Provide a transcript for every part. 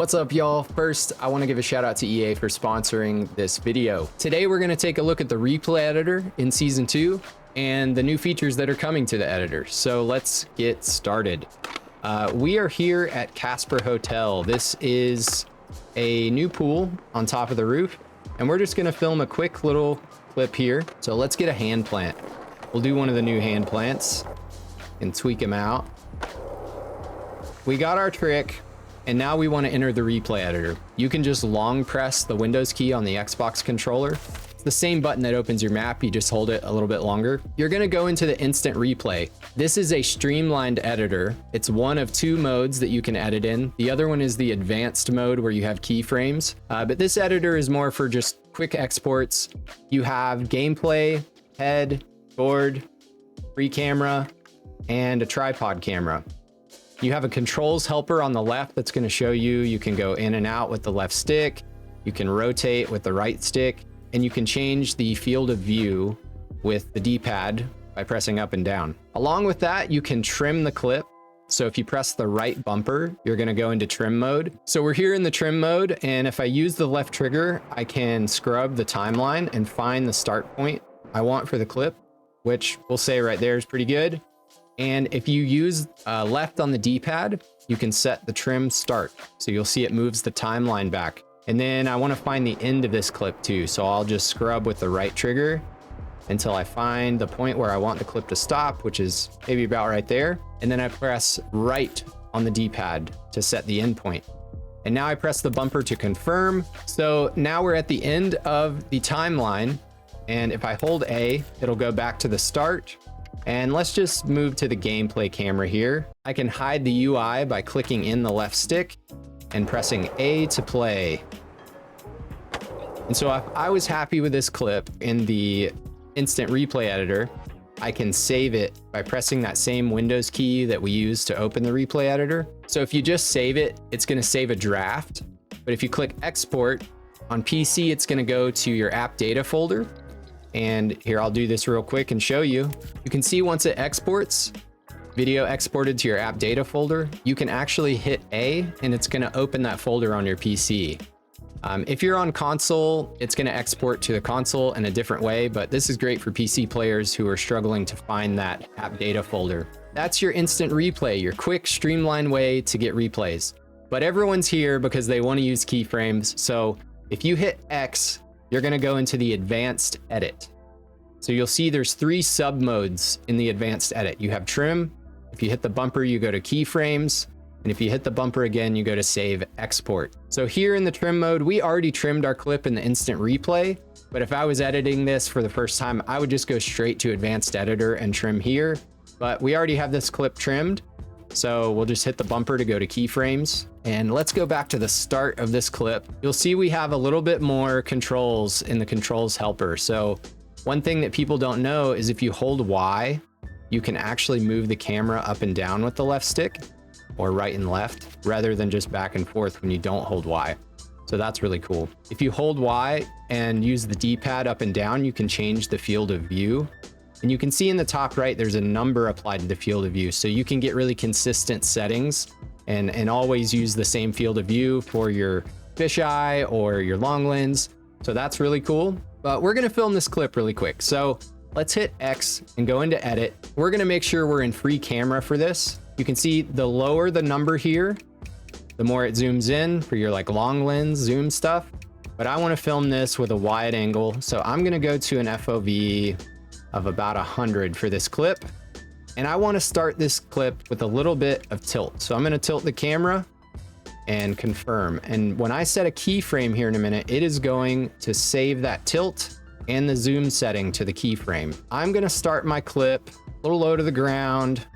What's up, y'all? First, I want to give a shout out to EA for sponsoring this video. Today, we're going to take a look at the replay editor in season 2 and the new features that are coming to the editor. So let's get started. We are here at Casper Hotel. This is a new pool on top of the roof, and we're just going to film a quick little clip here. So let's get a hand plant. We'll do one of the new hand plants and tweak them out. We got our trick. And now we want to enter the replay editor. You can just long press the Windows key on the Xbox controller. It's the same button that opens your map, you just hold it a little bit longer. You're going to go into the instant replay. This is a streamlined editor. It's one of 2 modes that you can edit in. The other one is the advanced mode where you have keyframes. But this editor is more for just quick exports. You have gameplay, head, board, free camera, and a tripod camera. You have a controls helper on the left that's going to show you can go in and out with the left stick, you can rotate with the right stick, and you can change the field of view with the D-pad by pressing up and down. Along with that, you can trim the clip. So if you press the right bumper, you're going to go into trim mode. So we're here in the trim mode, and if I use the left trigger, I can scrub the timeline and find the start point I want for the clip, which we'll say right there is pretty good. And if you use left on the D-pad, you can set the trim start. So you'll see it moves the timeline back. And then I want to find the end of this clip too. So I'll just scrub with the right trigger until I find the point where I want the clip to stop, which is maybe about right there. And then I press right on the D-pad to set the end point. And now I press the bumper to confirm. So now we're at the end of the timeline. And if I hold A, it'll go back to the start. And let's just move to the gameplay camera here. I can hide the UI by clicking in the left stick and pressing A to play. And so if I was happy with this clip in the instant replay editor, I can save it by pressing that same Windows key that we use to open the replay editor. So if you just save it, it's going to save a draft. But if you click export on PC, it's going to go to your app data folder. And here, I'll do this real quick and show you. You can see once it exports, video exported to your app data folder, you can actually hit A and it's going to open that folder on your PC. If you're on console, it's going to export to the console in a different way, but this is great for PC players who are struggling to find that app data folder. That's your instant replay, your quick, streamlined way to get replays. But everyone's here because they want to use keyframes. So if you hit X, you're going to go into the advanced edit. So you'll see there's 3 sub modes in the advanced edit. You have trim. If you hit the bumper, you go to keyframes. And if you hit the bumper again, you go to save export. So here in the trim mode, we already trimmed our clip in the instant replay. But if I was editing this for the first time, I would just go straight to advanced editor and trim here. But we already have this clip trimmed. So we'll just hit the bumper to go to keyframes. And let's go back to the start of this clip. You'll see we have a little bit more controls in the controls helper. So one thing that people don't know is if you hold Y, you can actually move the camera up and down with the left stick or right and left rather than just back and forth when you don't hold Y. So that's really cool. If you hold Y and use the D-pad up and down, you can change the field of view. And you can see in the top right, there's a number applied to the field of view. So you can get really consistent settings and always use the same field of view for your fisheye or your long lens. So that's really cool. But we're going to film this clip really quick. So let's hit X and go into edit. We're going to make sure we're in free camera for this. You can see the lower the number here, the more it zooms in for your like long lens zoom stuff. But I want to film this with a wide angle. So I'm going to go to an FOV of about 100 for this clip. And I want to start this clip with a little bit of tilt. So I'm going to tilt the camera and confirm. And when I set a keyframe here in a minute, it is going to save that tilt and the zoom setting to the keyframe. I'm going to start my clip a little low to the ground.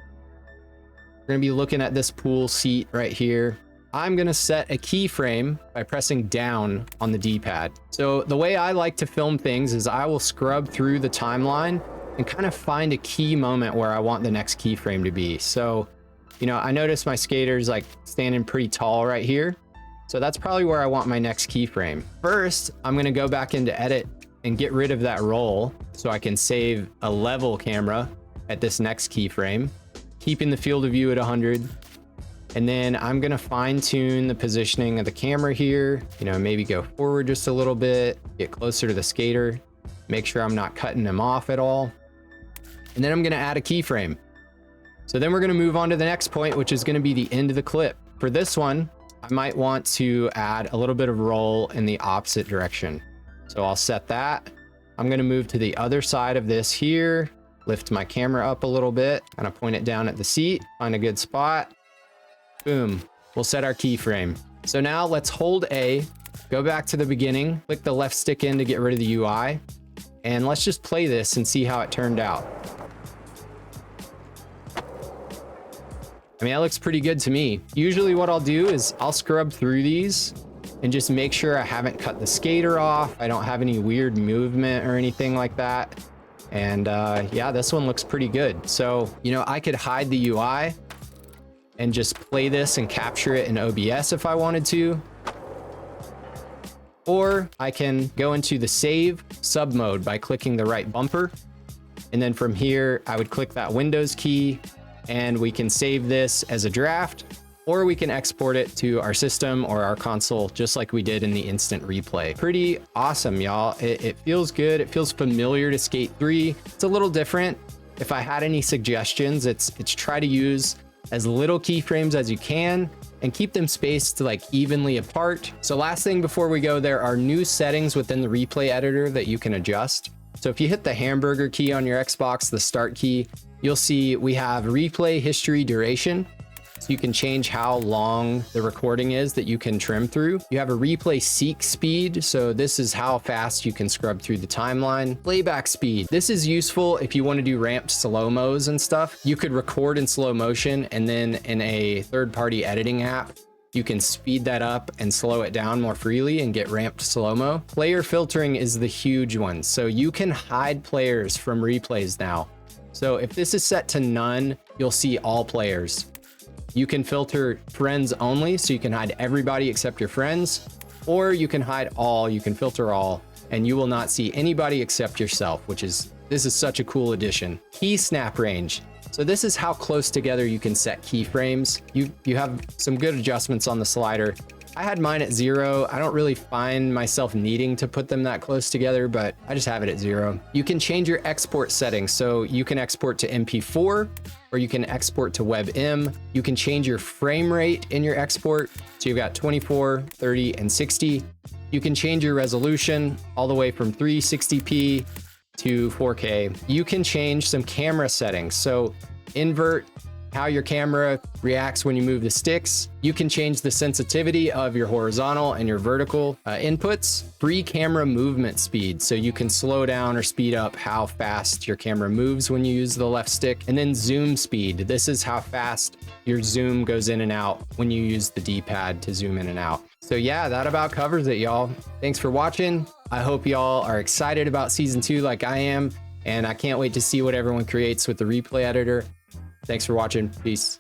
We're going to be looking at this pool seat right here. I'm going to set a keyframe by pressing down on the D-pad. So the way I like to film things is I will scrub through the timeline and kind of find a key moment where I want the next keyframe to be. So, you know, I notice my skater's like standing pretty tall right here. So that's probably where I want my next keyframe. First, I'm going to go back into edit and get rid of that roll so I can save a level camera at this next keyframe, keeping the field of view at 100. And then I'm gonna fine tune the positioning of the camera here, you know, maybe go forward just a little bit, get closer to the skater, make sure I'm not cutting him off at all. And then I'm gonna add a keyframe. So then we're gonna move on to the next point, which is gonna be the end of the clip. For this one, I might want to add a little bit of roll in the opposite direction. So I'll set that. I'm gonna move to the other side of this here, lift my camera up a little bit, kind of point it down at the seat, find a good spot. Boom, we'll set our keyframe. So now let's hold A, go back to the beginning, click the left stick in to get rid of the UI, and let's just play this and see how it turned out. I mean, that looks pretty good to me. Usually what I'll do is I'll scrub through these and just make sure I haven't cut the skater off. I don't have any weird movement or anything like that. And yeah, this one looks pretty good. So, you know, I could hide the UI and just play this and capture it in OBS if I wanted to. Or I can go into the save sub mode by clicking the right bumper. And then from here, I would click that Windows key and we can save this as a draft, or we can export it to our system or our console, just like we did in the instant replay. Pretty awesome, y'all. It feels good. It feels familiar to Skate 3. It's a little different. If I had any suggestions, it's try to use as little keyframes as you can and keep them spaced like evenly apart. So last thing before we go, there are new settings within the replay editor that you can adjust. So if you hit the hamburger key on your Xbox, the start key, you'll see we have replay history duration. So you can change how long the recording is that you can trim through. You have a replay seek speed. So this is how fast you can scrub through the timeline. Playback speed. This is useful if you want to do ramped slow-mos and stuff. You could record in slow motion and then in a third-party editing app, you can speed that up and slow it down more freely and get ramped slow-mo. Player filtering is the huge one. So you can hide players from replays now. So if this is set to none, you'll see all players. You can filter friends only, so you can hide everybody except your friends, or you can hide all, you can filter all, and you will not see anybody except yourself, this is such a cool addition. Key snap range. So this is how close together you can set keyframes. You have some good adjustments on the slider. I had mine at 0. I don't really find myself needing to put them that close together, but I just have it at 0. You can change your export settings. So you can export to MP4 or you can export to WebM. You can change your frame rate in your export. So you've got 24, 30, and 60. You can change your resolution all the way from 360p to 4K. You can change some camera settings. So invert how your camera reacts when you move the sticks. You can change the sensitivity of your horizontal and your vertical inputs. Free camera movement speed. So you can slow down or speed up how fast your camera moves when you use the left stick. And then zoom speed. This is how fast your zoom goes in and out when you use the D-pad to zoom in and out. So yeah, that about covers it, y'all. Thanks for watching. I hope y'all are excited about season 2 like I am. And I can't wait to see what everyone creates with the replay editor. Thanks for watching. Peace.